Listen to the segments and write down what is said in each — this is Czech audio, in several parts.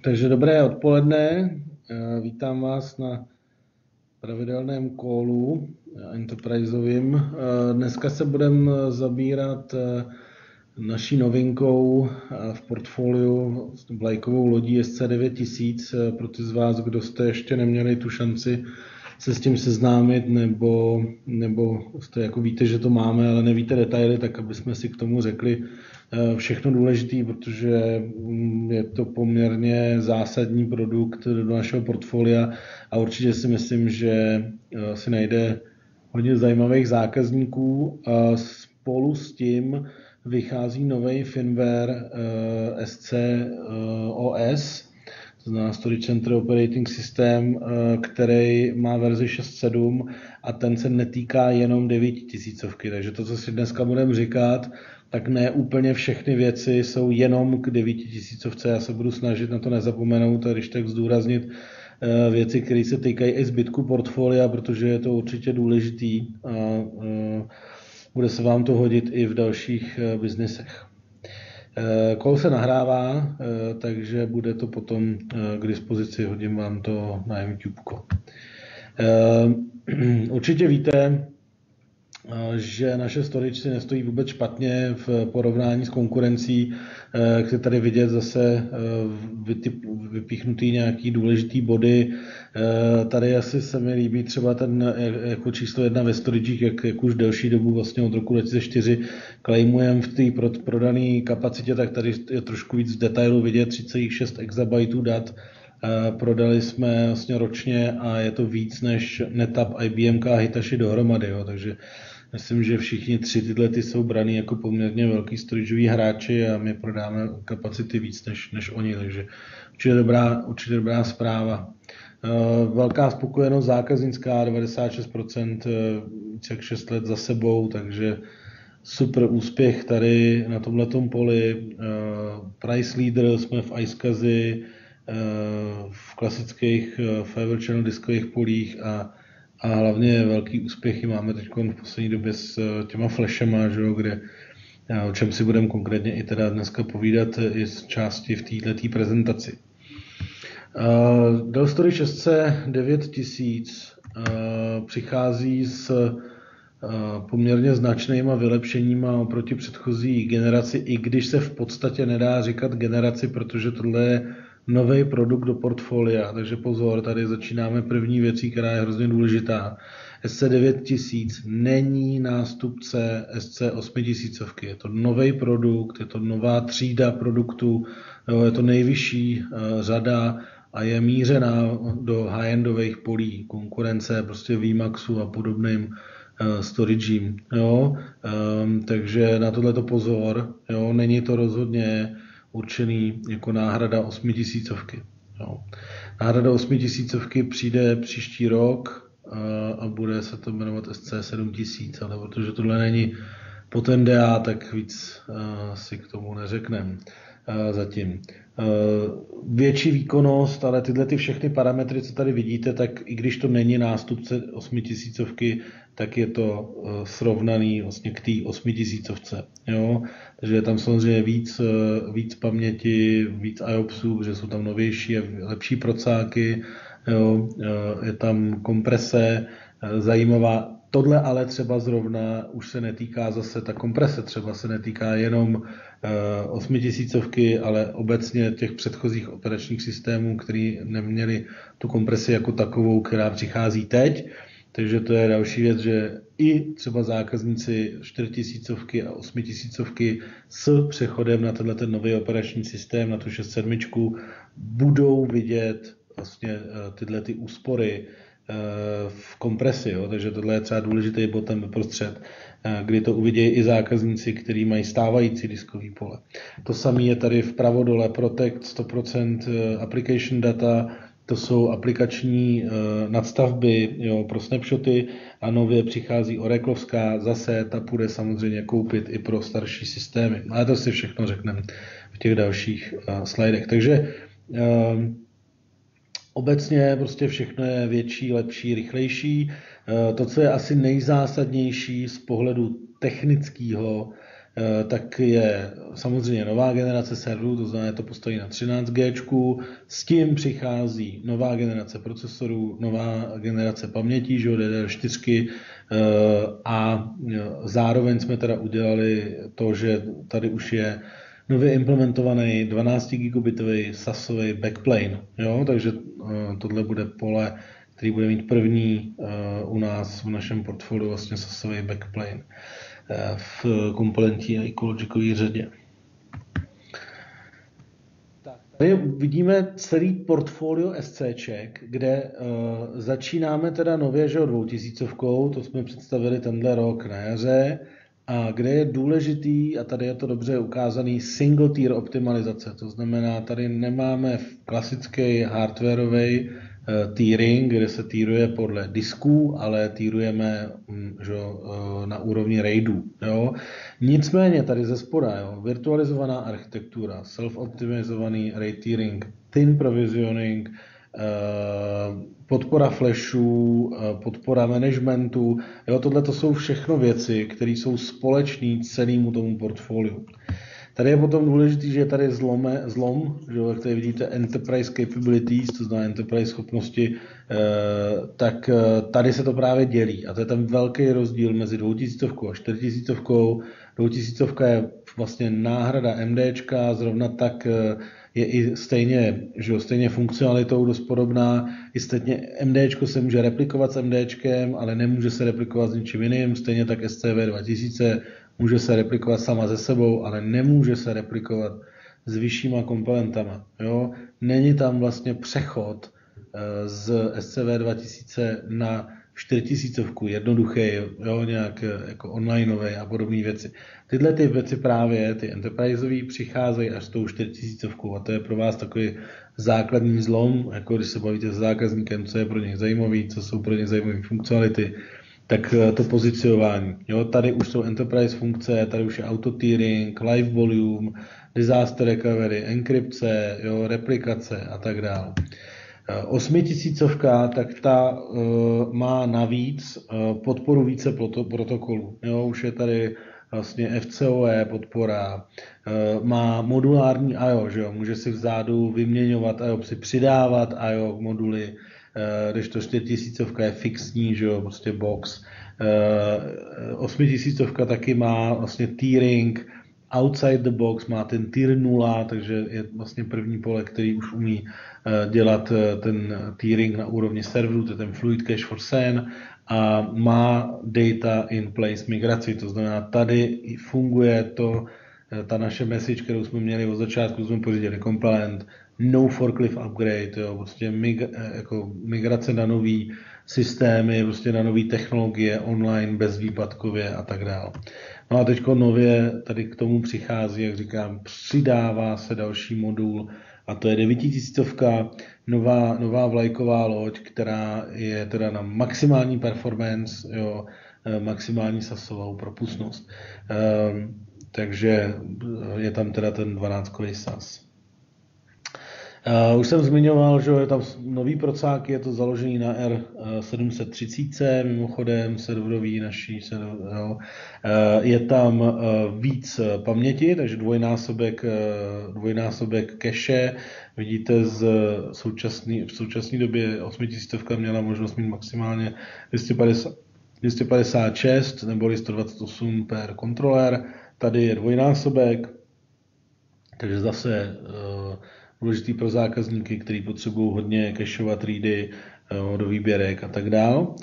Takže dobré odpoledne, vítám vás na pravidelném callu enterpriseovým. Dneska se budeme zabírat naší novinkou v portfoliu vlajkovou lodí SC9000. Pro ty z vás, kdo jste ještě neměli tu šanci se s tím seznámit, nebo jste jako víte, že to máme, ale nevíte detaily, tak aby jsme si k tomu řekli všechno důležité, protože je to poměrně zásadní produkt do našeho portfolia a určitě si myslím, že si najde hodně zajímavých zákazníků. Spolu s tím vychází nový firmware SCOS, to znamená Storage Center Operating System, který má verzi 6.7 a ten se netýká jenom 9000. Takže to, co si dneska budeme říkat, tak ne úplně všechny věci jsou jenom k 9000. Já se budu snažit na to nezapomenout a když tak zdůraznit věci, které se týkají i zbytku portfolia, protože je to určitě důležitý a bude se vám to hodit i v dalších biznesech. Call se nahrává, takže bude to potom k dispozici, hodím vám to na YouTube. Určitě víte, že naše storage si nestojí vůbec špatně v porovnání s konkurencí. Chci tady vidět zase vypíchnutý nějaký důležitý body. Tady asi se mi líbí třeba ten jako číslo 1 ve storagech, jak už delší dobu, vlastně od roku 2004 claimujeme v té prodané kapacitě, tak tady je trošku víc v detailu vidět 3,6 exabajtů dat. Prodali jsme vlastně ročně a je to víc než NetApp, IBM a Hitachi dohromady. Jo. Takže myslím, že všichni tři tyhle jsou braný jako poměrně velký storageový hráči a my prodáme kapacity víc než oni. Takže určitě dobrá zpráva. Velká spokojenost zákaznická, 96%, více jak 6 let za sebou, takže super úspěch tady na tomhletom poli. Price leader jsme v iSCSI, v klasických Fiber Channel diskových polích a hlavně velký úspěchy máme teď v poslední době s těma flashema, kde, o čem si budeme konkrétně i teda dneska povídat i z části v této prezentaci. Dell Storage SC9000 přichází s poměrně značnýma vylepšeníma oproti předchozí generaci, i když se v podstatě nedá říkat generaci, protože tohle je nový produkt do portfolia, takže pozor, tady začínáme první věcí, která je hrozně důležitá. SC9000 není nástupce SC8000, je to nový produkt, je to nová třída produktů, je to nejvyšší řada a je mířená do high-endových polí, konkurence prostě VMAXu a podobným storagem. Takže na tohleto pozor, není to rozhodně určený jako náhrada 8000. Náhrada 8000 přijde příští rok a bude se to jmenovat SC7000, ale protože tohle není pod NDA, tak víc si k tomu neřekneme zatím. Větší výkonnost, ale tyhle všechny parametry, co tady vidíte, tak i když to není nástupce 8000, tak je to srovnaný vlastně k té 8000. Takže je tam samozřejmě víc paměti, víc IOPSů, protože jsou tam novější a lepší procáky, je tam komprese zajímavá. Tohle ale třeba zrovna už se netýká zase, ta komprese třeba se netýká jenom 8000, ale obecně těch předchozích operačních systémů, který neměli tu kompresi jako takovou, která přichází teď. Takže to je další věc, že i třeba zákazníci 4000 a 8000 s přechodem na tenhle nový operační systém, na tu 6.7, budou vidět vlastně tyhle ty úspory v kompresi. Takže tohle je třeba důležitý bod tam uprostřed, kdy to uvidějí i zákazníci, kteří mají stávající diskový pole. To samé je tady vpravo dole Protect 100% application data, to jsou aplikační nadstavby pro snapshoty a nově přichází Oraclovská, zase ta půjde samozřejmě koupit i pro starší systémy. Ale to si všechno řekneme v těch dalších slidech. Takže obecně prostě všechno je větší, lepší, rychlejší. To, co je asi nejzásadnější z pohledu technického, tak je samozřejmě nová generace serverů, to znamená, to postaví na 13G, s tím přichází nová generace procesorů, nová generace pamětí, že DDR4, a zároveň jsme teda udělali to, že tady už je nově implementovaný 12 gigabitový sasový backplane, jo? Takže tohle bude pole, který bude mít první u nás v našem portfoliu vlastně sasový backplane v komponentní a ecologicové řadě. Tady vidíme celý portfolio SCček, kde začínáme teda nově, že 2000, to jsme představili tenhle rok na jaře, a kde je důležitý, a tady je to dobře ukázaný, single tier optimalizace. To znamená, tady nemáme klasický hardwareový tiering, kde se týruje podle disků, ale týrujeme na úrovni RAIDů. Jo. Nicméně tady ze spoda, jo, virtualizovaná architektura, self-optimizovaný RAID tiering, thin provisioning, podpora flashů, podpora managementu. Tohle to jsou všechno věci, které jsou společné celému tomu portfoliu. Tady je potom důležité, že je tady zlom, že jak tady vidíte Enterprise Capabilities, to znamená Enterprise schopnosti, tak tady se to právě dělí. A to je ten velký rozdíl mezi 2000 a 4000. 2000 je vlastně náhrada MDčka, zrovna tak je i stejně funkcionalitou dost podobná. I stejně MDčko se může replikovat s MDčkem, ale nemůže se replikovat s ničím jiným. Stejně tak SCV 2000 může se replikovat sama ze sebou, ale nemůže se replikovat s vyššíma komponentama. Jo? Není tam vlastně přechod z SCV 2000 na 4000, jednoduchý, jo, nějak jako onlineový a podobné věci. Tyhle ty věci právě, ty enterpriseový, přicházejí až s tou 4000 a to je pro vás takový základní zlom, jako když se bavíte s zákazníkem, co je pro něj zajímavý, co jsou pro něj zajímavé funkcionality, tak to pozicionování. Jo, tady už jsou enterprise funkce, tady už je auto-tiering, live volume, disaster recovery, enkrypce, jo, replikace a tak dále. 8000, tak ta má navíc podporu více protokolů. Jo, už je tady vlastně FCOE podpora, má modulární IO, že jo, může si vzadu vyměňovat IO, si přidávat IO moduly, když to 4000 je fixní, že jo, prostě box. 8000 taky má vlastně tiering, outside the box, má ten tier 0, takže je vlastně první pole, který už umí dělat ten tiering na úrovni serveru, to je ten Fluid Cache for SAN, a má data in place migraci, to znamená, tady funguje to, ta naše message, kterou jsme měli od začátku, jsme pořídili compliant, no forklift upgrade, jo, prostě jako migrace na nový systémy, prostě na nové technologie, online, bezvýpadkově a tak dále. No a teď nově tady k tomu přichází, jak říkám, přidává se další modul, a to je 9000, nová vlajková loď, která je teda na maximální performance, jo, maximální sasovou propustnost. Takže je tam teda ten 12kový SAS. Už jsem zmiňoval, že je tam nový procák, je to založený na R730, mimochodem serverový naší server, je tam víc paměti, takže dvojnásobek cache. Vidíte, v současné době 8000 měla možnost mít maximálně 256 neboli 128 per kontroler. Tady je dvojnásobek, takže zase důležitý pro zákazníky, kteří potřebují hodně cacheovat ready do výběrek a tak dál.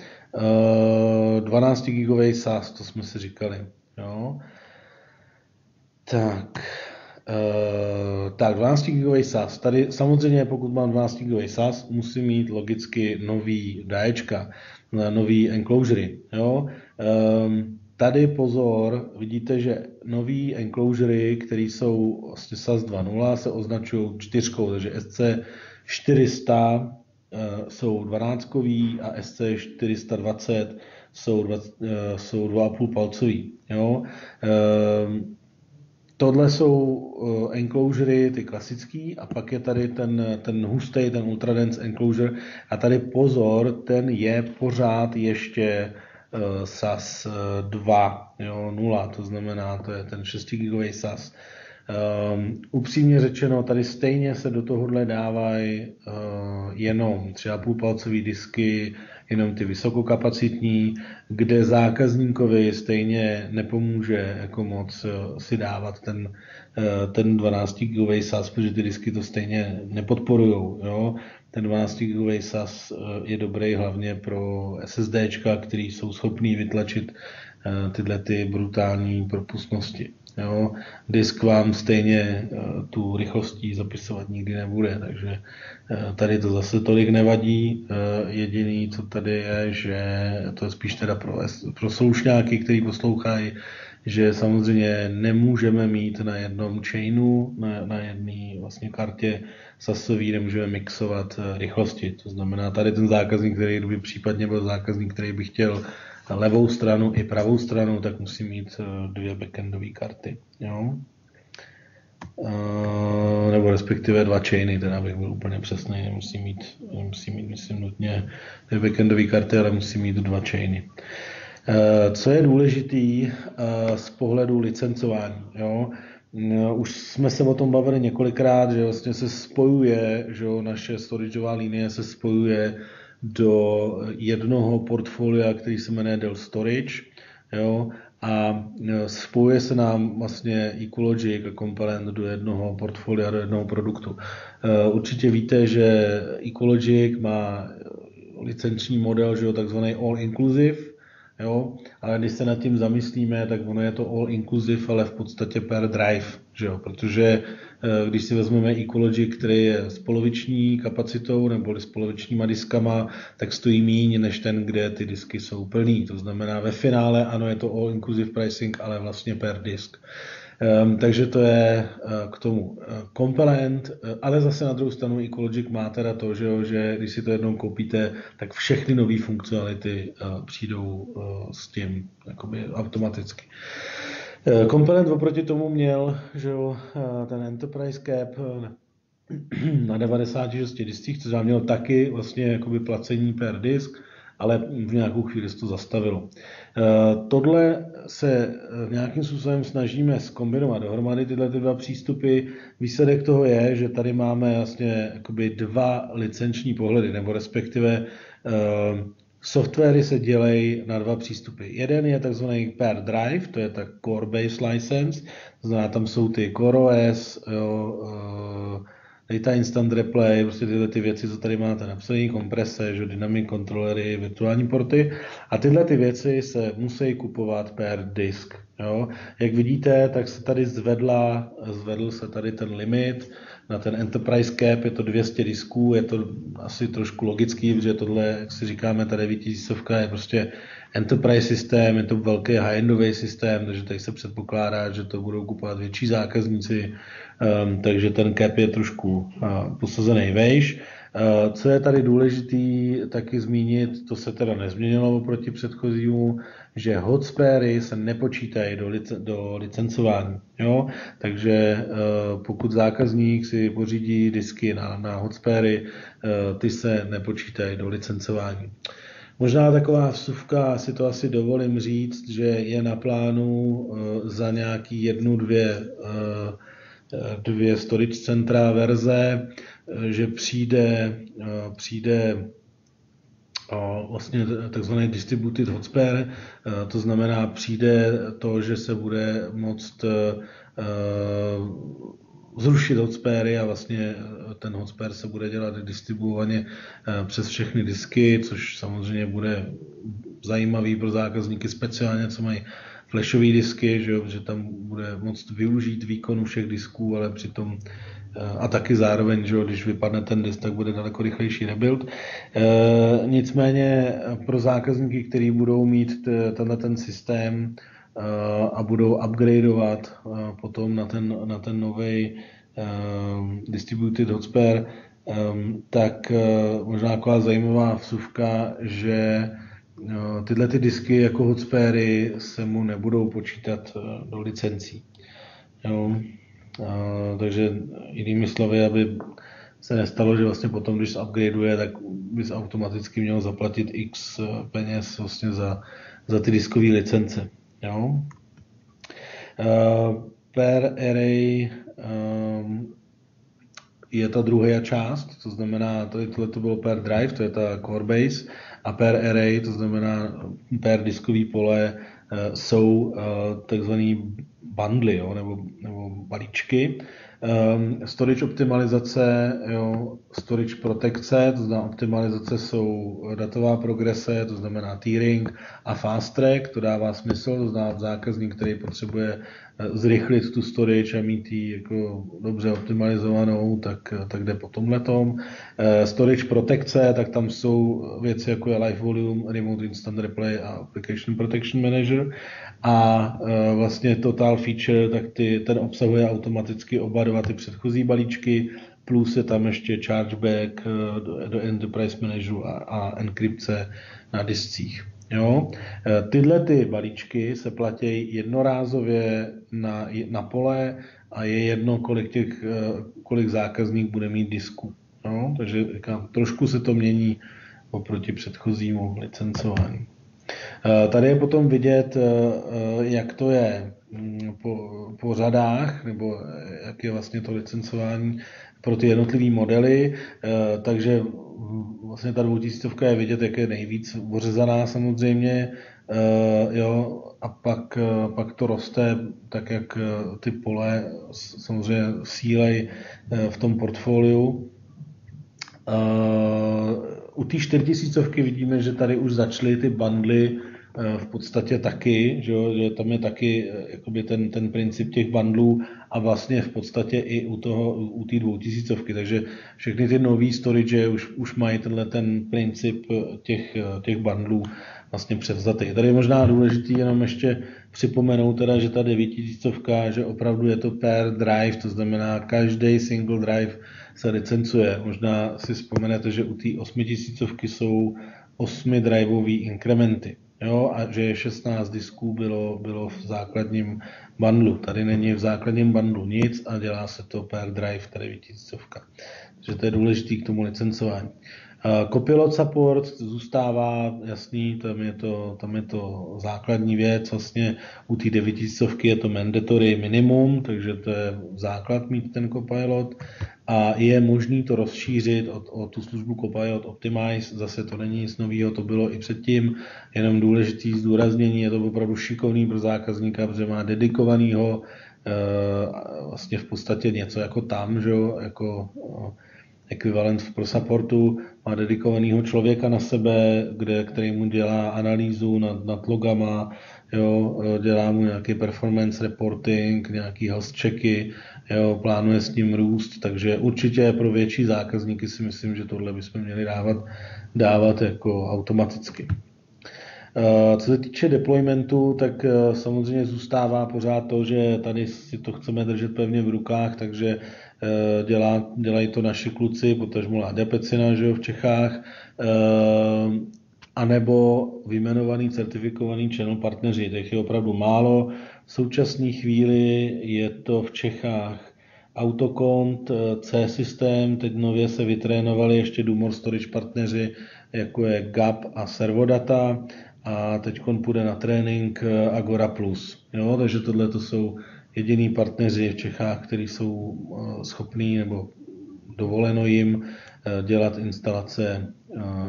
12 gigový SAS, to jsme si říkali. Jo. Tak 12 gigový SAS. Tady samozřejmě, pokud mám 12 gigový SAS, musím mít logicky nový DAEčka, nový enclosury. Jo. Tady pozor, vidíte, že nový enclosury, které jsou vlastně SAS 2.0, se označují 4, takže SC400 jsou 12kový a SC420 jsou 2,5 palcový. Jo? Tohle jsou enclosury, ty klasický, a pak je tady ten hustý, ten ultradense enclosure, a tady pozor, ten je pořád ještě SAS 2, jo, 0, to znamená, to je ten 6 GB SAS. Upřímně řečeno, tady stejně se do tohohle dávají jenom 3,5 palcový disky, jenom ty vysokokapacitní, kde zákazníkovi stejně nepomůže jako moc si dávat ten 12 GB SAS, protože ty disky to stejně nepodporujou. Jo? Ten 12 GB SAS je dobrý hlavně pro SSDčka, který jsou schopný vytlačit tyhle ty brutální propustnosti. Jo. Disk vám stejně tu rychlostí zapisovat nikdy nebude, takže tady to zase tolik nevadí. Jediný, co tady je, že to je spíš teda pro slušňáky, který poslouchají, že samozřejmě nemůžeme mít na jednom chainu, na jedné vlastně kartě sasový, nemůžeme mixovat rychlosti. To znamená, tady ten zákazník, který by případně byl zákazník, který by chtěl levou stranu i pravou stranu, tak musí mít dvě backendové karty. Jo? Nebo respektive dva chainy, teda bych byl úplně přesný, nemusí mít myslím nutně dvě backendové karty, ale musí mít dva chainy. Co je důležitý z pohledu licencování? Jo? Už jsme se o tom bavili několikrát, že vlastně se spojuje, že naše storageová linie se spojuje do jednoho portfolia, který se jmenuje Dell Storage, jo, a spojuje se nám vlastně Ecologic a Compalent do jednoho portfolia, do jednoho produktu. Určitě víte, že Ecologic má licenční model, že jo, takzvaný all inclusive, jo, ale když se nad tím zamyslíme, tak ono je to all inclusive, ale v podstatě per drive, že jo, protože když si vezmeme Ecologic, který je s poloviční kapacitou nebo s polovičníma diskama, tak stojí míň než ten, kde ty disky jsou plný. To znamená, ve finále ano, je to all inclusive pricing, ale vlastně per disk. Takže to je k tomu Compalent, ale zase na druhou stranu Ecologic má teda to, že když si to jednou koupíte, tak všechny nové funkcionality přijdou s tím jakoby automaticky. Compalent oproti tomu měl, že ten Enterprise Cap na 96 discích, což měl taky vlastně jakoby placení per disk, ale v nějakou chvíli se to zastavilo. Tohle se nějakým způsobem snažíme zkombinovat dohromady tyhle dva přístupy. Výsledek toho je, že tady máme vlastně jakoby dva licenční pohledy, nebo respektive softwary se dělají na dva přístupy. Jeden je takzvaný per drive, to je ta core base license, to znamená, tam jsou ty CoreOS, Data Instant Replay, prostě tyhle ty věci, co tady máte napsané, komprese, že, dynamic controllery, virtuální porty. A tyhle ty věci se musí kupovat per disk. Jo. Jak vidíte, tak se tady zvedl se tady ten limit na ten Enterprise Cap, je to 200 disků, je to asi trošku logický, protože tohle, jak si říkáme, ta 9000 je prostě Enterprise systém, je to velký high-endový systém, takže tady se předpokládá, že to budou kupovat větší zákazníci, takže ten cap je trošku posazený vejš. Co je tady důležitý taky zmínit, to se teda nezměnilo oproti předchozímu, že hotspary se nepočítají do licencování. Jo? Takže pokud zákazník si pořídí disky na hotspary, ty se nepočítají do licencování. Možná taková vsuvka, si to asi dovolím říct, že je na plánu za nějaký dvě storage centra verze, že přijde vlastně takzvaný distributed hotspare, to znamená přijde to, že se bude moct zrušit hotspary a vlastně ten hotspare se bude dělat distribuovaně přes všechny disky, což samozřejmě bude zajímavý pro zákazníky, speciálně co mají flashové disky, že tam bude moct využít výkonu všech disků, ale přitom a taky zároveň, že když vypadne ten disk, tak bude daleko rychlejší rebuild. Nicméně pro zákazníky, kteří budou mít ten systém a budou upgradeovat potom na ten nový distributed hotspare, tak možná taková zajímavá vsuvka, že tyhle ty disky jako hotspary se mu nebudou počítat do licencí. Jo. Takže jinými slovy, aby se nestalo, že vlastně potom, když se upgradeuje, tak bys automaticky měl zaplatit x peněz vlastně za ty diskové licence. Jo? Per array je ta druhá část, to znamená, tohle to bylo per drive, to je ta core base, a per array, to znamená per diskový pole, jsou takzvaný bundly, jo, nebo balíčky. Storage optimalizace, jo, storage protekce, to znamená optimalizace jsou datová progrese, to znamená tiering, a fast track, to dává smysl, to znamená zákazník, který potřebuje zrychlit tu storage a mít ji jako dobře optimalizovanou, tak jde po tomhletom. Storage protekce, tak tam jsou věci jako je Live Volume, Remote Instant Replay a Application Protection Manager. A vlastně Total Feature, tak ten obsahuje automaticky oba dva ty předchozí balíčky, plus je tam ještě chargeback do Enterprise Manageru a enkrypce na discích. Jo? Tyhle ty balíčky se platí jednorázově na pole a je jedno, kolik zákazník bude mít disku. Jo? Takže trošku se to mění oproti předchozímu licencování. Tady je potom vidět, jak to je po řadách, nebo jak je vlastně to licencování pro ty jednotlivé modely. Takže vlastně ta 2000 je vidět, jak je nejvíc ořezaná samozřejmě. Jo, a pak to roste tak, jak ty pole samozřejmě sílej v tom portfoliu. U té 4000 vidíme, že tady už začaly ty bundly v podstatě taky, že tam je taky jakoby ten princip těch bundlů a vlastně v podstatě i u té 2000, takže všechny ty nový storage už mají ten princip těch bundlů vlastně převzatý. Tady je možná důležitý jenom ještě připomenout teda, že ta 9000, že opravdu je to per drive, to znamená každý single drive se licencuje. Možná si vzpomenete, že u té 8000 jsou 8-driveový inkrementy. Jo, a že 16 disků bylo v základním bundlu. Tady není v základním bundlu nic a dělá se to per drive, tady 9000. Takže to je důležité k tomu licencování. Copilot support zůstává jasný, tam je to základní věc, vlastně u té 9000 je to mandatory minimum, takže to je základ mít ten Copilot a je možný to rozšířit o tu službu Copilot Optimize, zase to není nic nového, to bylo i předtím, jenom důležitý zdůraznění, je to opravdu šikovný pro zákazníka, protože má dedikovanýho vlastně v podstatě něco jako tam, že jo, jako ekvivalent pro supportu, má dedikovaného člověka na sebe, který mu dělá analýzu nad logama, jo, dělá mu nějaký performance reporting, nějaký health checky, jo, plánuje s ním růst, takže určitě pro větší zákazníky si myslím, že tohle bychom měli dávat jako automaticky. Co se týče deploymentu, tak samozřejmě zůstává pořád to, že tady si to chceme držet pevně v rukách, takže dělají to naši kluci, potažmo Láďa Pecina, že jo, v Čechách, anebo vyjmenovaný certifikovaný channel partneři, těch je opravdu málo. V současné chvíli je to v Čechách Autocont, C-System, teď nově se vytrénovali ještě Dumor Storage partneři, jako je Gap a Servodata, a teď půjde na trénink Agora Plus. Jo, takže tohle to jsou jediný partneři v Čechách, kteří jsou schopní nebo dovoleno jim dělat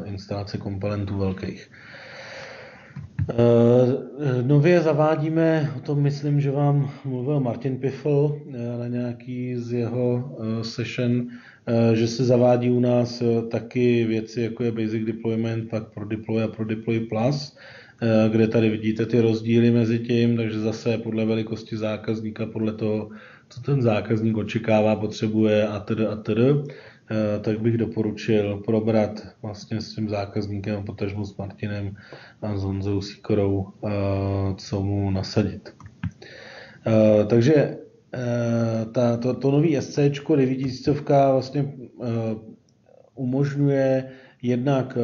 instalace komponentů velkých. Nově zavádíme, o tom myslím, že vám mluvil Martin Piffl na nějaký z jeho session, že se zavádí u nás taky věci, jako je Basic Deployment, pak Pro Deploy a Pro Deploy Plus, kde tady vidíte ty rozdíly mezi tím, takže zase podle velikosti zákazníka, podle toho, co ten zákazník očekává, potřebuje atd. Tak bych doporučil probrat vlastně s tím zákazníkem, potažmo s Martinem a s Honzou Sikorou, co mu nasadit. Takže to nový SCčko 9000 vlastně umožňuje jednak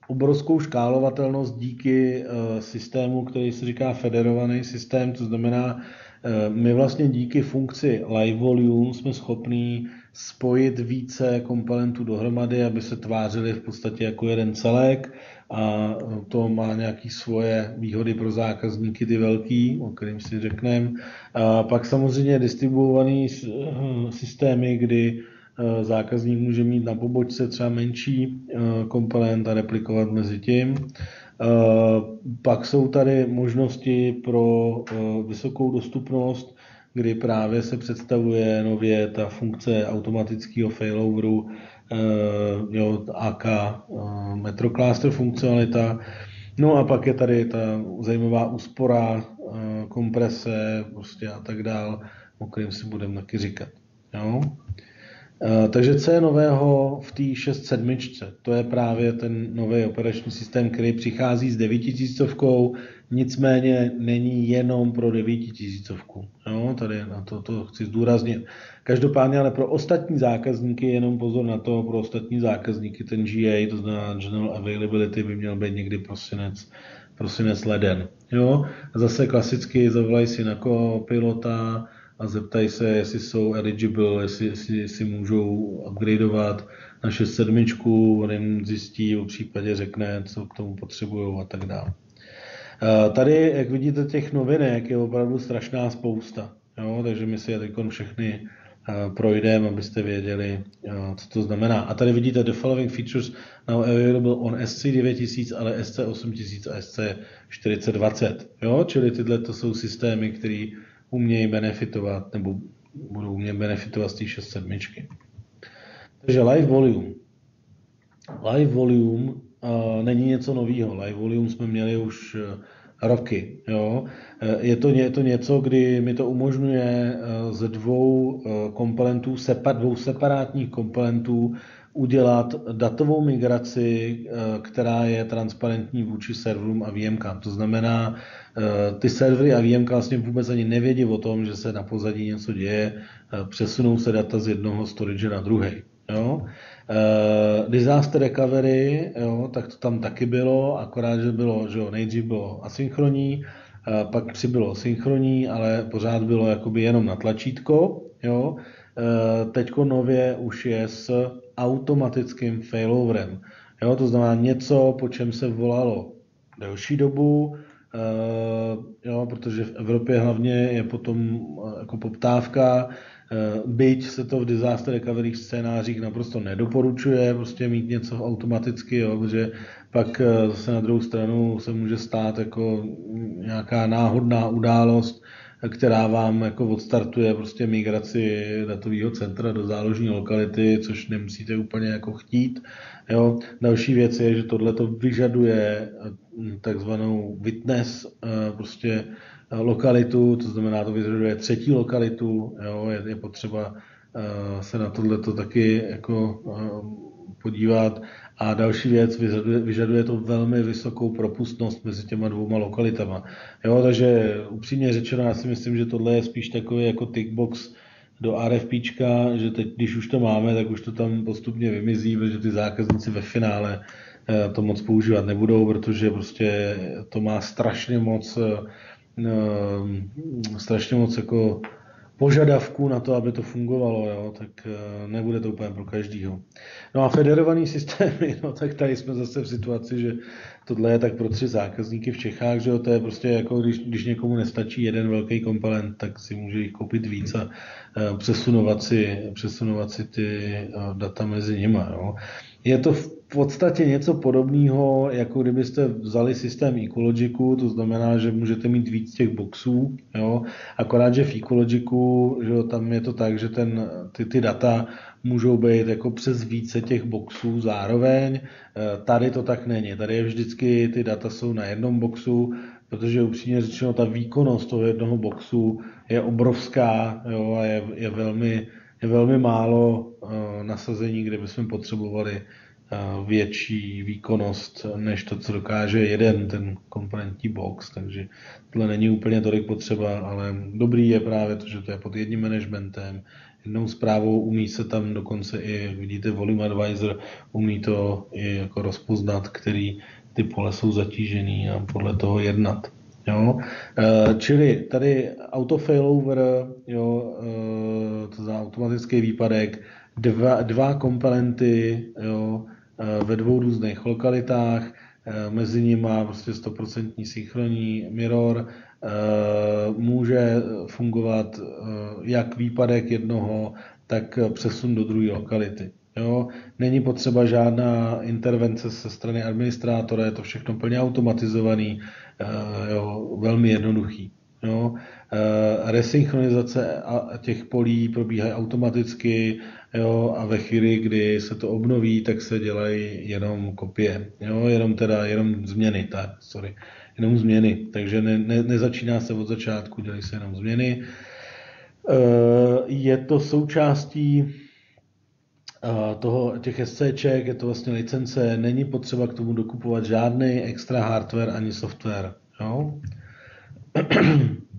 obrovskou škálovatelnost díky systému, který se říká federovaný systém, to znamená, my vlastně díky funkci Live Volume jsme schopní spojit více komponentů dohromady, aby se tvářily v podstatě jako jeden celek a to má nějaké svoje výhody pro zákazníky, ty velký, o kterým si řekneme. Pak samozřejmě distribuované systémy, kdy zákazník může mít na pobočce třeba menší komponent a replikovat mezi tím. Pak jsou tady možnosti pro vysokou dostupnost, kdy právě se představuje nově ta funkce automatického failoveru, AK MetroCluster funkcionalita. No a pak je tady ta zajímavá úspora, komprese prostě a tak dál, o kterém si budeme taky říkat. Jo? Takže co je nového v té 6.7? To je právě ten nový operační systém, který přichází s 9000, nicméně není jenom pro 9000. Jo, tady na to chci zdůraznit. Každopádně ale pro ostatní zákazníky, jenom pozor na to, pro ostatní zákazníky ten GA, to znamená General Availability, by měl být někdy prosinec leden. Jo? A zase klasicky zavolají si na pilota a zeptají se, jestli jsou eligible, jestli si můžou upgradeovat na 6.7, on jim zjistí, v případě řekne, co k tomu potřebují a tak dále. Tady, jak vidíte, těch novinek je opravdu strašná spousta, jo? Takže my si je teď všechny projdeme, abyste věděli, co to znamená. A tady vidíte the following features now available on SC9000, ale SC8000 a SC4020. Jo? Čili tyhle to jsou systémy, které umějí benefitovat, nebo budou umět benefitovat z té 6.7. Takže Live Volume. Live Volume není něco nového. Live Volume jsme měli už roky. Jo? Je to něco, kdy mi to umožňuje ze dvou komponentů, dvou separátních komponentů udělat datovou migraci, která je transparentní vůči serverům a VMkám. To znamená, ty servery a VMka vlastně vůbec ani nevědí o tom, že se na pozadí něco děje, přesunou se data z jednoho storage na druhý. Jo? Disaster recovery, jo, tak to tam taky bylo, akorát, že bylo, že jo, nejdřív bylo asynchronní, pak přibylo synchronní, ale pořád bylo jakoby jenom na tlačítko. Jo? Teďko nově už je s automatickým failoverem. Jo? To znamená něco, po čem se volalo delší dobu, jo, protože v Evropě hlavně je potom jako poptávka, byť se to v disaster recovery scénářích naprosto nedoporučuje prostě mít něco automaticky, jo, protože pak zase na druhou stranu se může stát jako nějaká náhodná událost, která vám jako odstartuje prostě migraci datového centra do záložní lokality, což nemusíte úplně jako chtít. Jo. Další věc je, že tohle to vyžaduje takzvanou witness prostě lokalitu, to znamená, to vyžaduje třetí lokalitu, jo, je potřeba se na tohleto taky jako podívat. A další věc, vyžaduje to velmi vysokou propustnost mezi těma dvouma lokalitama. Jo, takže upřímně řečeno, já si myslím, že tohle je spíš takový jako tickbox do RFPčka, že teď, když už to máme, tak už to tam postupně vymizí, protože ty zákazníci ve finále to moc používat nebudou, protože prostě to má strašně moc jako požadavků na to, aby to fungovalo, jo, tak nebude to úplně pro každýho. No a federovaný systémy, no tak tady jsme zase v situaci, že tohle je tak pro 3 zákazníky v Čechách, že jo, to je prostě jako když někomu nestačí jeden velký komponent, tak si může jich koupit víc a přesunovat si ty data mezi nima, jo. Je to v podstatě něco podobného, jako kdybyste vzali systém Ecologicu, to znamená, že můžete mít víc těch boxů, jo? Akorát, že v Ecologicu, že jo, tam je to tak, že ty data můžou být jako přes více těch boxů zároveň. Tady to tak není. Tady je vždycky ty data jsou na jednom boxu, protože upřímně řečeno ta výkonnost toho jednoho boxu je obrovská, jo? A je velmi málo nasazení, kde bychom potřebovali větší výkonnost, než to, co dokáže jeden ten komponentní box, takže tohle není úplně tolik potřeba, ale dobrý je právě to, že to je pod jedním managementem, jednou zprávou, umí se tam dokonce i, jak vidíte, Volume Advisor, umí to i jako rozpoznat, který ty pole jsou zatížený a podle toho jednat. Jo? Čili tady autofailover, jo, to znamená automatický výpadek, dva komponenty, jo, ve dvou různých lokalitách, mezi nimi prostě 100% synchronní mirror, může fungovat jak výpadek jednoho, tak přesun do druhé lokality. Jo. Není potřeba žádná intervence ze strany administrátora, je to všechno plně automatizovaný, jo, velmi jednoduchý. Jo. Resynchronizace těch polí probíhají automaticky, jo, a ve chvíli, kdy se to obnoví, tak se dělají jenom kopie, jo, jenom změny, jenom změny, takže nezačíná se od začátku, dělají se jenom změny. Je to součástí těch SCček, je to vlastně licence, není potřeba k tomu dokupovat žádný extra hardware ani software. Jo?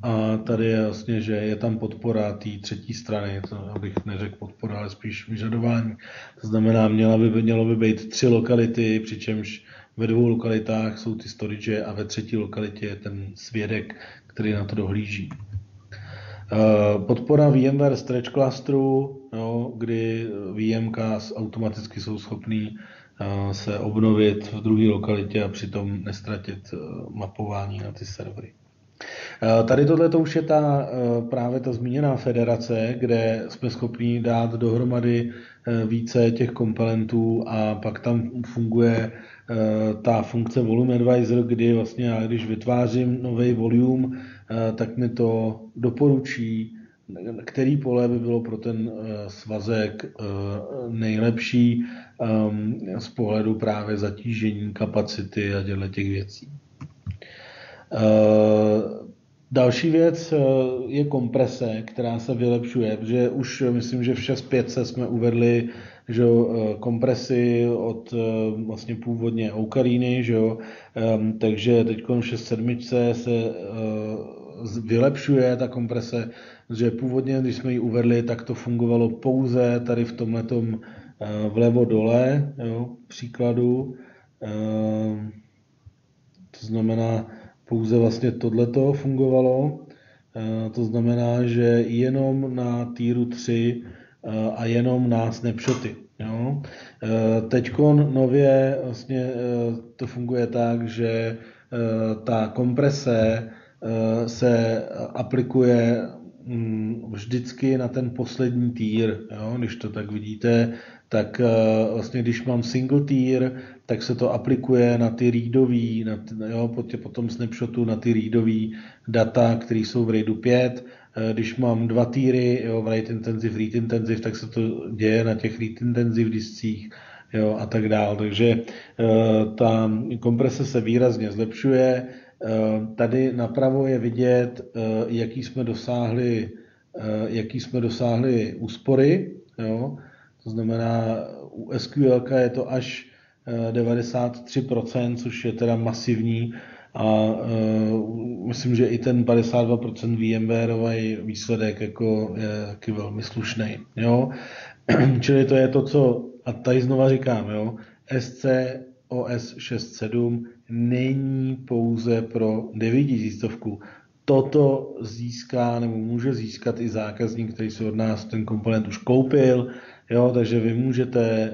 A tady je vlastně, že je tam podpora té třetí strany, to abych neřekl podpora, ale spíš vyžadování. To znamená, mělo by být 3 lokality, přičemž ve 2 lokalitách jsou ty storage a ve 3. lokalitě je ten svědek, který na to dohlíží. Podpora VMware Stretch Clusteru, jo, kdy VMK automaticky jsou schopný se obnovit v druhé lokalitě a přitom nestratit mapování na ty servery. Tady tohle už je právě ta zmíněná federace, kde jsme schopni dát dohromady více těch komponentů a pak tam funguje ta funkce Volume Advisor, kdy vlastně já, když vytvářím nový volume, tak mi to doporučí, který pole by bylo pro ten svazek nejlepší z pohledu právě zatížení, kapacity a těch věcí. Další věc je komprese, která se vylepšuje, protože už myslím, že v 6.5 jsme uvedli, že kompresy od vlastně původně Ocariny, že jo, takže teď v 6.7 se vylepšuje ta komprese, že původně, když jsme ji uvedli, tak to fungovalo pouze tady v tomhletom vlevo dole, jo, příkladu, to znamená, pouze vlastně tohleto fungovalo, to znamená, že jenom na týru 3 a jenom na snapshoty. Jo. Teďkon nově vlastně to funguje tak, že ta komprese se aplikuje vždycky na ten poslední tier. Jo. Když to tak vidíte, tak vlastně když mám single tier, tak se to aplikuje na ty readový, po tom snapshotu na ty readový data, které jsou v RAIDu 5. Když mám 2 týry, jo, write intensive, read intensive, tak se to děje na těch read intensive discích, jo, a tak dále. Takže ta komprese se výrazně zlepšuje. Tady napravo je vidět, jaký jsme dosáhli úspory. Jo. To znamená, u SQL je to až 93%, což je teda masivní a myslím, že i ten 52% VMwareový výsledek jako je taky velmi slušný. Jo. Čili to je to, co, a tady znova říkám, jo, SCOS 6.7 není pouze pro 9000. Toto získá nebo může získat i zákazník, který si od nás ten komponent už koupil. Jo, takže vy můžete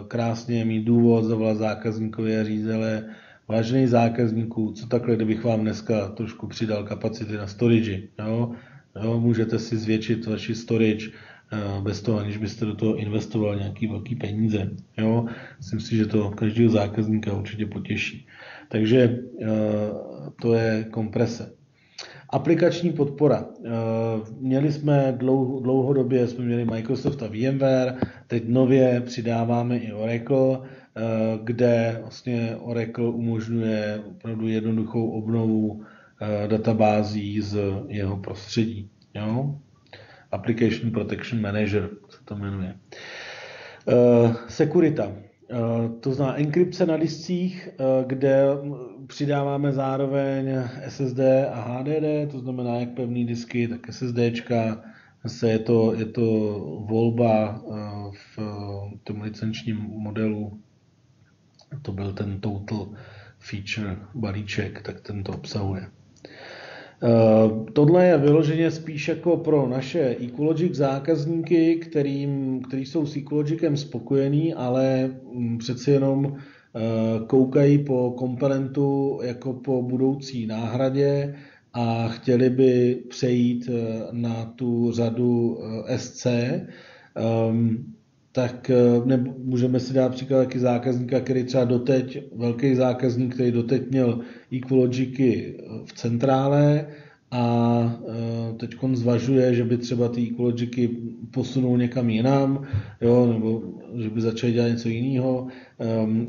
krásně mít důvod zavolat zákazníkovi a říct, ale vážený zákazníků, co takhle, kdybych vám dneska trošku přidal kapacity na storage. Jo, můžete si zvětšit vaši storage bez toho, aniž byste do toho investoval nějaký velký peníze. Jo, myslím si, že to každého zákazníka určitě potěší. Takže to je komprese. Aplikační podpora. Měli jsme dlouhodobě jsme měli Microsoft a VMware, teď nově přidáváme i Oracle, kde vlastně Oracle umožňuje opravdu jednoduchou obnovu databází z jeho prostředí. Jo? Application Protection Manager se to jmenuje. Securita. To znamená enkrypce na discích, kde přidáváme zároveň SSD a HDD, to znamená jak pevné disky, tak SSDčka. Je to volba v tom licenčním modelu, to byl ten Total Feature balíček, tak ten to obsahuje. Tohle je vyloženě spíš jako pro naše Ecologic zákazníky, kteří jsou s Ecologicem spokojení, ale přeci jenom koukají po komponentu jako po budoucí náhradě a chtěli by přejít na tu řadu SC. Tak můžeme si dát příklad taky zákazníka, který třeba doteď, velký zákazník, který doteď měl Ecologiky v centrále a teď zvažuje, že by třeba ty Ecologiky posunul někam jinam, jo, nebo že by začal dělat něco jiného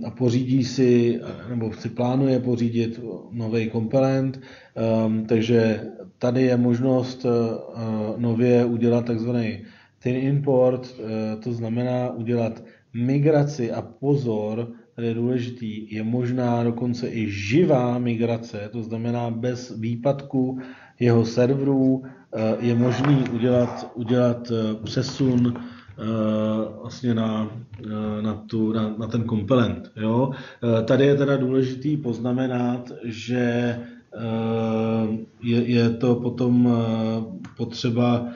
a pořídí si, nebo si plánuje pořídit nový komponent, takže tady je možnost nově udělat takzvaný ten import, to znamená udělat migraci a pozor, tady je důležitý, je možná dokonce i živá migrace, to znamená bez výpadku jeho serverů je možný udělat přesun vlastně na ten komponent. Jo? Tady je teda důležitý poznamenat, že je to potom potřeba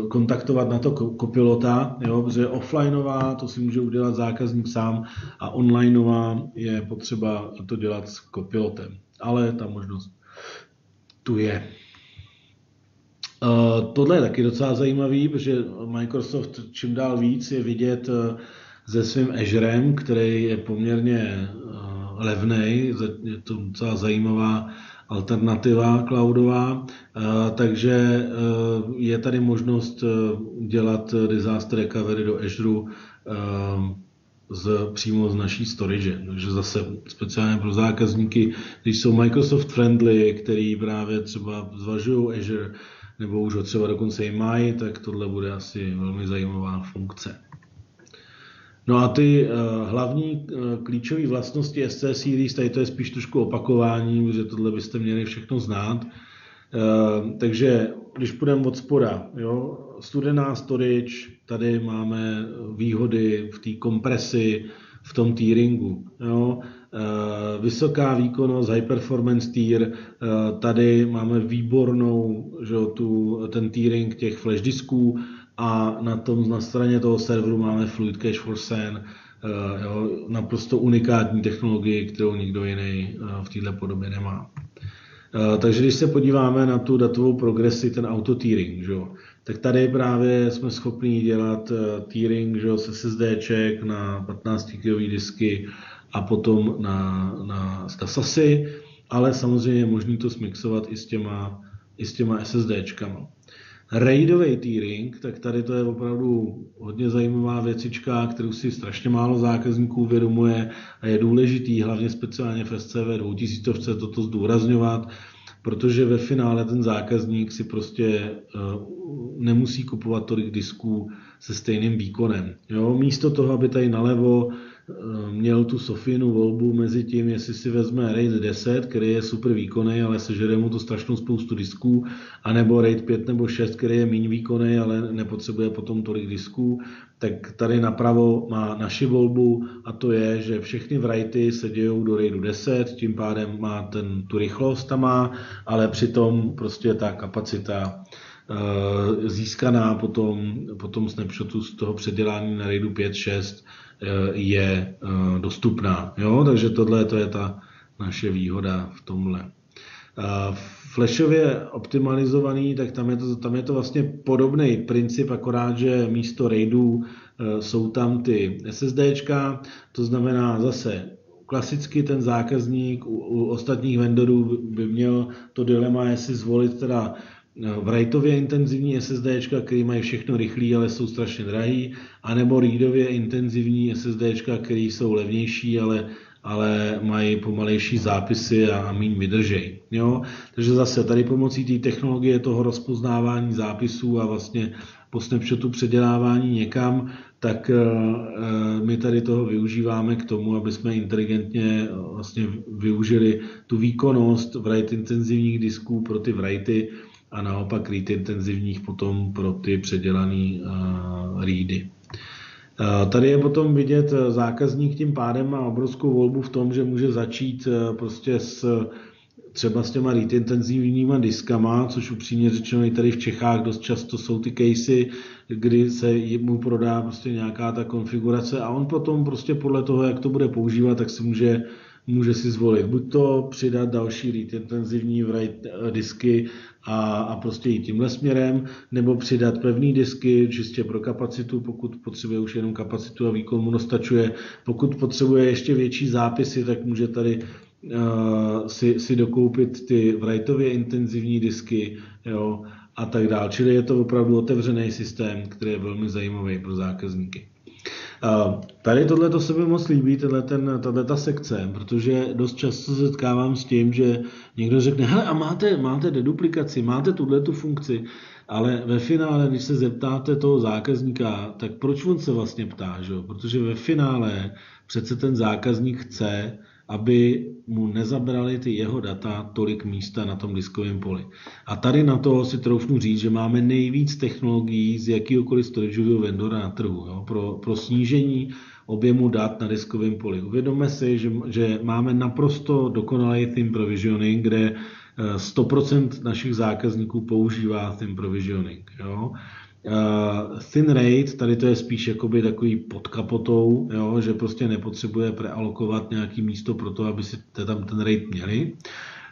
kontaktovat na to kopilota, jo, protože offlineová to si může udělat zákazník sám a onlineová je potřeba to dělat s kopilotem. Ale ta možnost tu je. Tohle je taky docela zajímavý, protože Microsoft čím dál víc je vidět se svým Azurem, který je poměrně levnej, je to docela zajímavá alternativa cloudová, takže je tady možnost dělat disaster recovery do Azure přímo z naší storage. Takže zase speciálně pro zákazníky, když jsou Microsoft friendly, který právě třeba zvažují Azure, nebo už ho třeba dokonce i mají, tak tohle bude asi velmi zajímavá funkce. No a ty hlavní klíčové vlastnosti SC Series, tady to je spíš trošku opakování, protože tohle byste měli všechno znát. Takže když půjdeme od spoda, jo, studená storage, tady máme výhody v té kompresi, v tom tieringu. Jo. Vysoká výkonnost, high performance tier, tady máme výbornou, že, ten tiering těch flash disků, a na straně toho serveru máme Fluid Cache for SAN, jo, naprosto unikátní technologii, kterou nikdo jiný v této podobě nemá. Takže když se podíváme na tu datovou progresi, ten auto-tiering, tak tady právě jsme schopni dělat tiering, z SSDček na 15 GB disky a potom na SASy, ale samozřejmě je možné to smixovat i s těma SSDčkama. RAIDový tiering, tak tady to je opravdu hodně zajímavá věcička, kterou si strašně málo zákazníků uvědomuje a je důležitý, hlavně speciálně v SCV 2000 toto zdůrazňovat, protože ve finále ten zákazník si prostě nemusí kupovat tolik disků se stejným výkonem. Jo? Místo toho, aby tady nalevo měl tu Sofínu volbu mezi tím, jestli si vezme RAID 10, který je super výkonný, ale sežere mu to strašnou spoustu disků, anebo RAID 5 nebo 6, který je méně výkonný, ale nepotřebuje potom tolik disků, tak tady napravo má naši volbu a to je, že všechny writey se dějou do RAIDu 10, tím pádem má tu rychlost tam má, ale přitom prostě ta kapacita získaná potom snapshotu z toho předělání na RAIDu 5.6 je dostupná. Jo? Takže tohle to je ta naše výhoda v tomhle. Flashově optimalizovaný, tak tam je to vlastně podobný princip, akorát, že místo RAIDů jsou tam ty SSDčka, to znamená zase klasicky ten zákazník u ostatních vendorů by měl to dilema, jestli zvolit teda writeově intenzivní SSDčka, které mají všechno rychlý, ale jsou strašně drahý, anebo readově intenzivní SSDčka, které jsou levnější, ale mají pomalejší zápisy a méně vydržej. Jo? Takže zase tady pomocí té technologie toho rozpoznávání zápisů a vlastně po snapshotu předělávání někam, tak my tady toho využíváme k tomu, aby jsme inteligentně vlastně využili tu výkonnost write intenzivních disků pro ty writey a naopak read intenzivních potom pro ty předělané ready. Tady je potom vidět, zákazník tím pádem má obrovskou volbu v tom, že může začít prostě s třeba s těma read intenzivníma diskama, což upřímně řečeno i tady v Čechách dost často jsou ty casey, kdy se mu prodá prostě nějaká ta konfigurace a on potom prostě podle toho, jak to bude používat, tak si může si zvolit. Buď to přidat další read intenzivní write disky a prostě jít tímhle směrem, nebo přidat pevný disky čistě pro kapacitu, pokud potřebuje už jenom kapacitu a výkon mu dostačuje. Pokud potřebuje ještě větší zápisy, tak může tady si dokoupit ty writeově intenzivní disky, jo, a tak dále. Čili je to opravdu otevřený systém, který je velmi zajímavý pro zákazníky. Tady tohle se mi moc líbí, tato sekce, protože dost často se setkávám s tím, že někdo řekne, hele, a máte deduplikaci, máte tu funkci, ale ve finále, když se zeptáte toho zákazníka, tak proč on se vlastně ptá, že? Protože ve finále přece ten zákazník chce, aby mu nezabrali ty jeho data tolik místa na tom diskovém poli. A tady na to si troufnu říct, že máme nejvíc technologií z jakýhokoliv storageového vendora na trhu, jo, pro snížení objemu dat na diskovém poli. Uvědomme si, že máme naprosto dokonalý theme provisioning, kde 100% našich zákazníků používá theme provisioning. Jo. Thin rate, tady to je spíš jakoby takový pod kapotou, jo, že prostě nepotřebuje prealokovat nějaký místo pro to, aby si tam ten rate měli.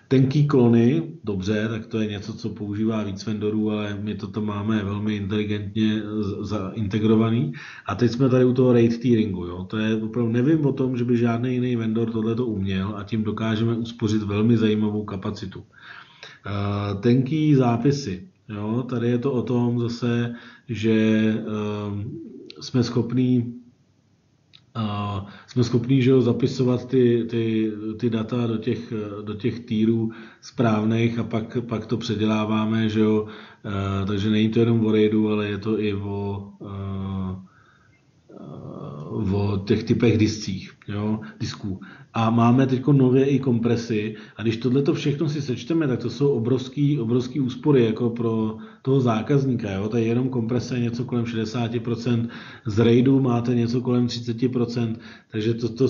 Tenký klony, dobře, tak to je něco, co používá víc vendorů, ale my to tam máme velmi inteligentně zaintegrovaný. A teď jsme tady u toho rate tieringu. Jo. To je opravdu, nevím o tom, že by žádný jiný vendor tohleto uměl a tím dokážeme uspořit velmi zajímavou kapacitu. Tenký zápisy. Jo, tady je to o tom zase, že jsme schopní že jo, zapisovat ty data do těch týrů správných a pak to předěláváme, že jo, takže není to jenom o RAIDu, ale je to i o těch typech disků. A máme teď nově i kompresy a když tohleto všechno si sečteme, tak to jsou obrovský úspory jako pro toho zákazníka. Jo? Tady jenom komprese je něco kolem 60%, z RAIDu máte něco kolem 30%, takže to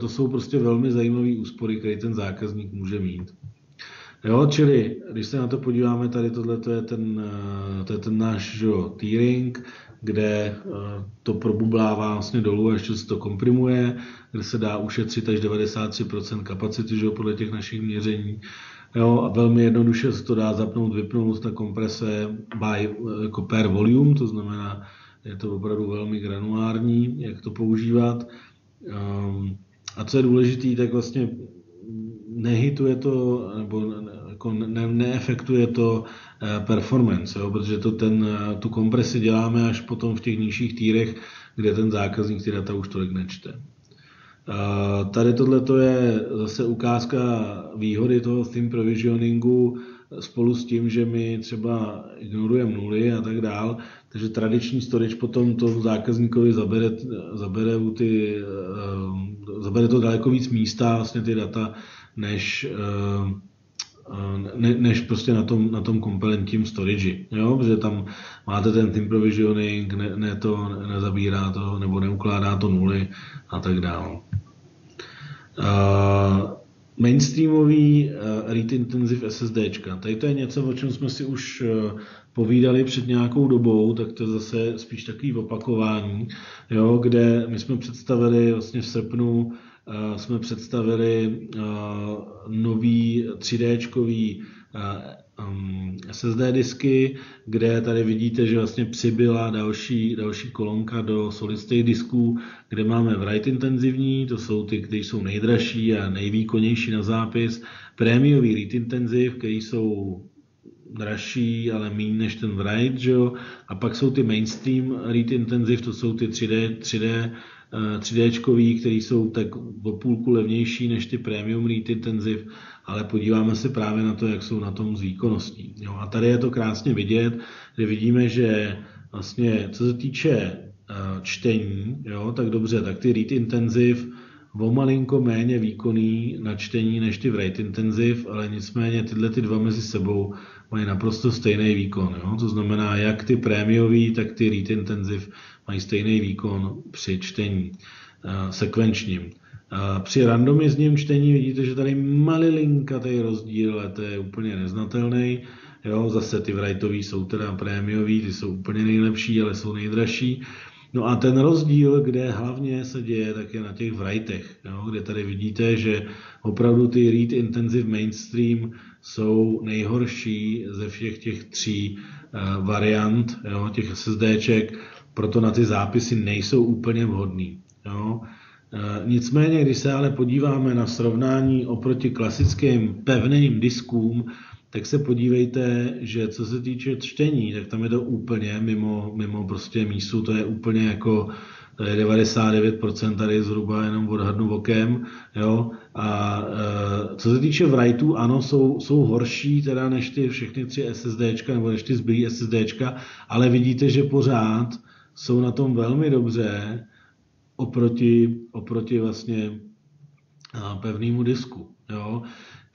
jsou prostě velmi zajímavé úspory, které ten zákazník může mít. Jo, čili když se na to podíváme, tady tohle je ten náš tiering, kde to probublává vlastně dolů a ještě se to komprimuje, kde se dá ušetřit až 93% kapacity, že, podle těch našich měření. Jo, a velmi jednoduše se to dá zapnout, vypnout, ta komprese jako per volume, to znamená, je to opravdu velmi granulární, jak to používat. A co je důležité, tak vlastně nehituje to, nebo jako neefektuje to performance, jo, protože tu kompresi děláme až potom v těch nižších týrech, kde ten zákazník ty data už tolik nečte. Tady tohle je zase ukázka výhody toho theme provisioningu spolu s tím, že my třeba ignorujeme nuly a tak dál, takže tradiční storage potom tomu zákazníkovi zabere to daleko víc místa, vlastně ty data, než prostě na tom kompletním storage, jo? Protože tam máte ten theme provisioning, nezabírá to nebo neukládá to nuly a tak dále. Mainstreamový read intensive SSDčka. Tady to je něco, o čem jsme si už povídali před nějakou dobou, tak to je zase spíš takový opakování, jo? Kde my jsme představili vlastně v srpnu jsme představili nový 3Dčkový SSD disky, kde tady vidíte, že vlastně přibyla další kolonka do solid state disků, kde máme write intenzivní, to jsou ty, které jsou nejdražší a nejvýkonnější na zápis, prémiový read intensive, které jsou dražší, ale méně než ten write, že jo? A pak jsou ty mainstream read intensive, to jsou ty 3Dčkový, které jsou tak o půlku levnější než ty premium read intensive, ale podíváme se právě na to, jak jsou na tom s výkonností. Jo, a tady je to krásně vidět, kde vidíme, že vlastně co se týče čtení, jo, tak dobře, tak ty read intensive o malinko méně výkonný na čtení než ty write intensive, ale nicméně tyhle dva mezi sebou mají naprosto stejný výkon. Jo? To znamená, jak ty prémiový, tak ty read intensive mají stejný výkon při čtení sekvenčním. Při randomizním čtení vidíte, že tady malilinkatý rozdíl, ale to je úplně neznatelný. Jo, zase ty Wrightový jsou teda prémiový, ty jsou úplně nejlepší, ale jsou nejdražší. No a ten rozdíl, kde hlavně se děje, tak je na těch Wrightech, jo, kde tady vidíte, že opravdu ty Read Intensive Mainstream jsou nejhorší ze všech těch tří variant, jo, těch SSDček, proto na ty zápisy nejsou úplně vhodný. Jo. Nicméně, když se ale podíváme na srovnání oproti klasickým pevným diskům, tak se podívejte, že co se týče čtení, tak tam je to úplně mimo prostě mísu, to je úplně jako, to je 99%, tady zhruba jenom odhadnu okem, jo, a co se týče writů, ano, jsou horší teda než ty všechny tři SSDčka, nebo než ty zbylý SSDčka, ale vidíte, že pořád jsou na tom velmi dobře oproti vlastně pevnému disku, jo.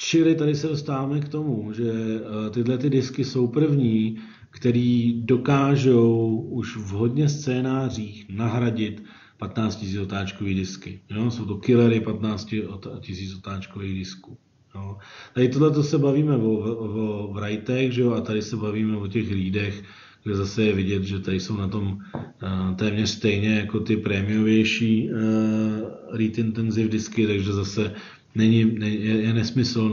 Čili tady se dostáváme k tomu, že tyhle ty disky jsou první, který dokážou už v hodně scénářích nahradit 15 000 otáčkový disky. Jo? Jsou to killery 15 000 otáčkových disků. Jo? Tady tohle se bavíme o writech, že jo? A tady se bavíme o těch readech, kde zase je vidět, že tady jsou na tom téměř stejně jako ty prémiovější read intensive disky, takže zase je nesmysl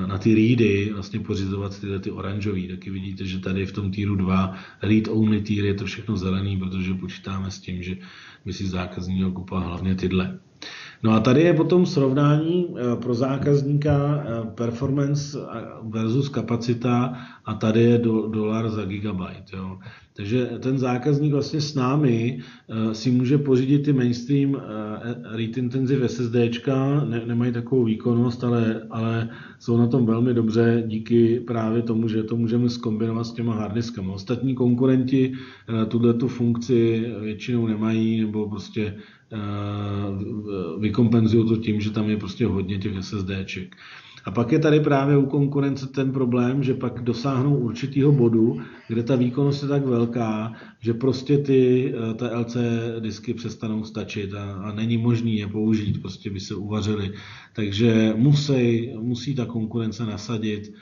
na ty ready vlastně pořizovat tyhle ty oranžový. Taky vidíte, že tady v tom týru 2 read only tier je to všechno zelený, protože počítáme s tím, že by si zákazník měl kupovat hlavně tyhle. No a tady je potom srovnání pro zákazníka performance versus kapacita a tady je dolar za gigabyte. Jo. Takže ten zákazník vlastně s námi si může pořídit ty mainstream read intensive SSDčka, nemají takovou výkonnost, ale jsou na tom velmi dobře díky právě tomu, že to můžeme zkombinovat s těma harddiskama. Ostatní konkurenti tu funkci většinou nemají nebo prostě vykompenzují to tím, že tam je prostě hodně těch SSDček. A pak je tady právě u konkurence ten problém, že pak dosáhnou určitýho bodu, kde ta výkonnost je tak velká, že prostě ty TLC disky přestanou stačit a není možný je použít, prostě by se uvařily. Takže musí ta konkurence nasadit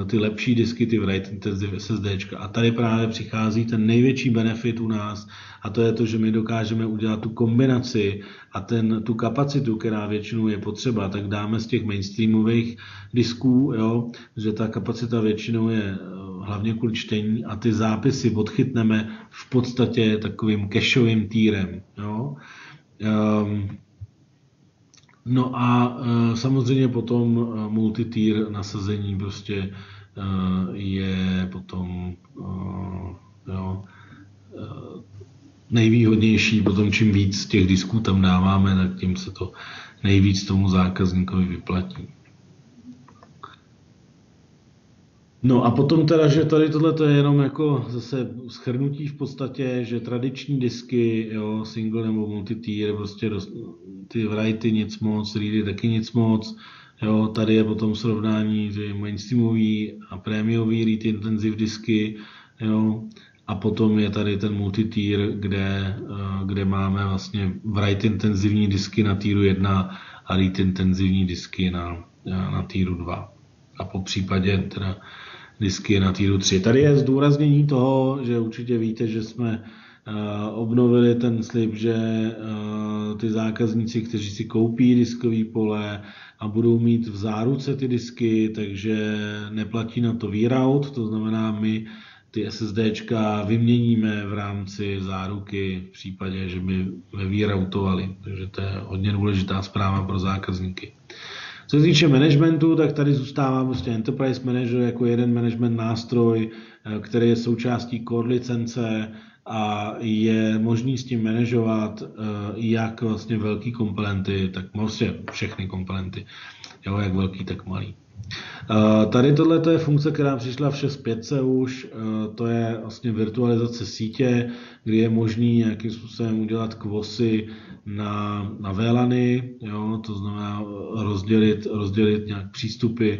ty lepší disky, ty Write Intensive SSDčka. A tady právě přichází ten největší benefit u nás a to je to, že my dokážeme udělat tu kombinaci a tu kapacitu, která většinou je potřeba, tak dáme z těch mainstreamových disků, jo, že ta kapacita většinou je hlavně kvůli čtení a ty zápisy odchytneme v podstatě takovým cacheovým týrem. Jo. No a samozřejmě potom multitier nasazení prostě je potom nejvýhodnější, potom čím víc těch disků tam dáváme, tak tím se to nejvíc tomu zákazníkovi vyplatí. No a potom teda, že tady tohle je jenom jako zase shrnutí v podstatě, že tradiční disky, jo, single nebo multitier, prostě ty writey nic moc, ready taky nic moc, jo, tady je potom srovnání ty mainstreamový a prémiový read intensive disky, jo, a potom je tady ten multitier, kde máme vlastně write intenzivní disky na týru 1 a read intenzivní disky na týru 2. A po případě teda disky na týru 3. Tady je zdůraznění toho, že určitě víte, že jsme obnovili ten slib, že ty zákazníci, kteří si koupí diskový pole a budou mít v záruce ty disky, takže neplatí na to výrout, to znamená, my ty SSDčka vyměníme v rámci záruky v případě, že by vyroutovali. Takže to je hodně důležitá zpráva pro zákazníky. Co se týče managementu, tak tady zůstává prostě Enterprise Manager jako jeden management nástroj, který je součástí core licence a je možný s tím manažovat jak vlastně velký komponenty, tak vlastně všechny komponenty, jo, jak velký, tak malý. Tady tohle je funkce, která přišla v 6.5 už, to je vlastně virtualizace sítě, kdy je možný nějakým způsobem udělat kvosy na VLANy, jo, to znamená rozdělit nějak přístupy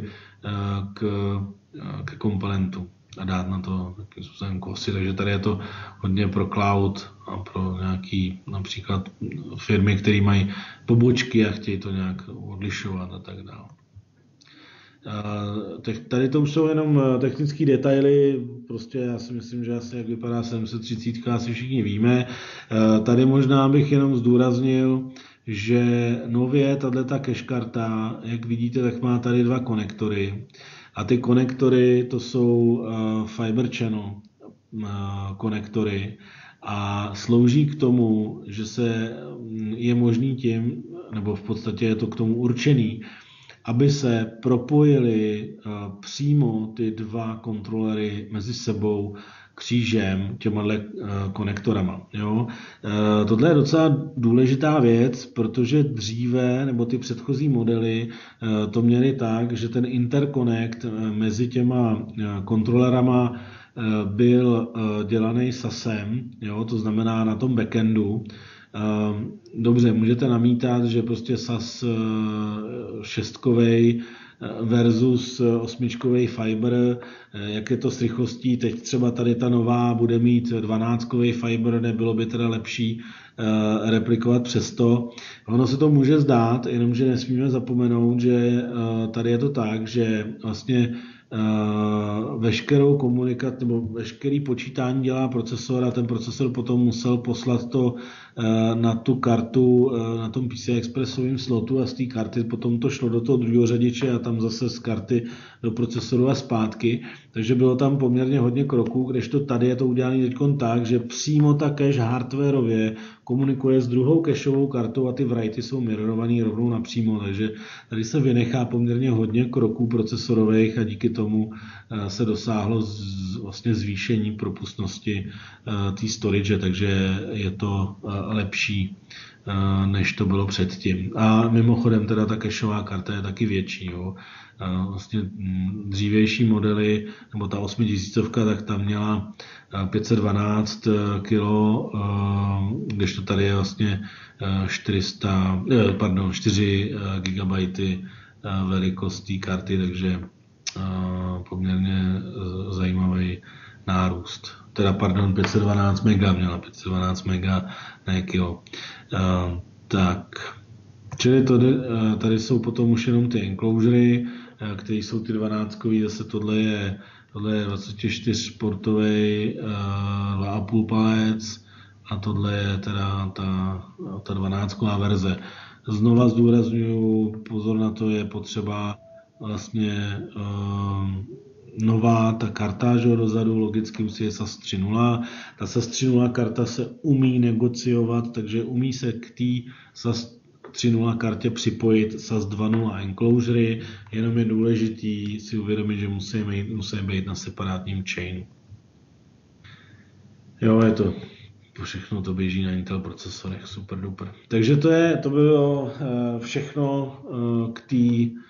k komponentu a dát na to nějakým způsobem kvosy, takže tady je to hodně pro cloud a pro nějaký například firmy, které mají pobočky a chtějí to nějak odlišovat a tak dále. Tady to už jsou jenom technické detaily, prostě já si myslím, že asi jak vypadá 730, asi všichni víme. Tady možná bych jenom zdůraznil, že nově tato cache karta, jak vidíte, tak má tady dva konektory. A ty konektory to jsou Fiber Channel konektory a slouží k tomu, že je možný tím, nebo v podstatě je to k tomu určený, aby se propojily přímo ty dva kontrolery mezi sebou křížem těma konektorama. Jo? Tohle je docela důležitá věc, protože dříve, nebo ty předchozí modely to měly tak, že ten interconnect mezi těma kontrolerama byl dělaný SASem, jo? To znamená na tom backendu. Dobře, můžete namítat, že prostě SAS 6kovej versus 8kovej fiber, jak je to s rychlostí, teď třeba tady ta nová bude mít 12kovej fiber, nebylo by teda lepší replikovat přesto. Ono se to může zdát, jenomže nesmíme zapomenout, že tady je to tak, že vlastně veškerou komunikaci nebo veškerý počítání dělá procesor a ten procesor potom musel poslat to na tu kartu na tom PCI Expressovém slotu a z té karty potom to šlo do toho druhého řadiče a tam zase z karty do procesoru a zpátky. Takže bylo tam poměrně hodně kroků, kdežto tady je to udělané teď tak, že přímo ta cache hardwareově komunikuje s druhou cacheovou kartou a ty writey jsou mirrorovaný rovnou napřímo, takže tady se vynechá poměrně hodně kroků procesorových a díky tomu se dosáhlo vlastně zvýšení propustnosti té storage, takže je to lepší, než to bylo předtím. A mimochodem teda ta cacheová karta je taky větší. Jo. Vlastně dřívější modely, nebo ta 8000, tak tam měla 512 kg, kdežto tady je vlastně 4 GB velikost té karty, takže poměrně zajímavý nárůst. Teda, 512 mega, měla 512 mega, ne kilo. Tak, čili tady jsou potom už jenom ty enclosury, které jsou ty 12kový, zase tohle je 24-portový 2,5 palec a tohle je teda ta 12ková verze. Znova zdůraznuju, pozor na to, je potřeba vlastně nová ta karta, že dozadu logicky musí je SAS 3.0. Ta SAS 3.0 karta se umí negociovat, takže umí se k té SAS 3.0 kartě připojit SAS 2.0 enclosury, jenom je důležitý si uvědomit, že musí být na separátním chainu. Jo, je to všechno to běží na Intel procesorech, super duper. Takže to bylo všechno k té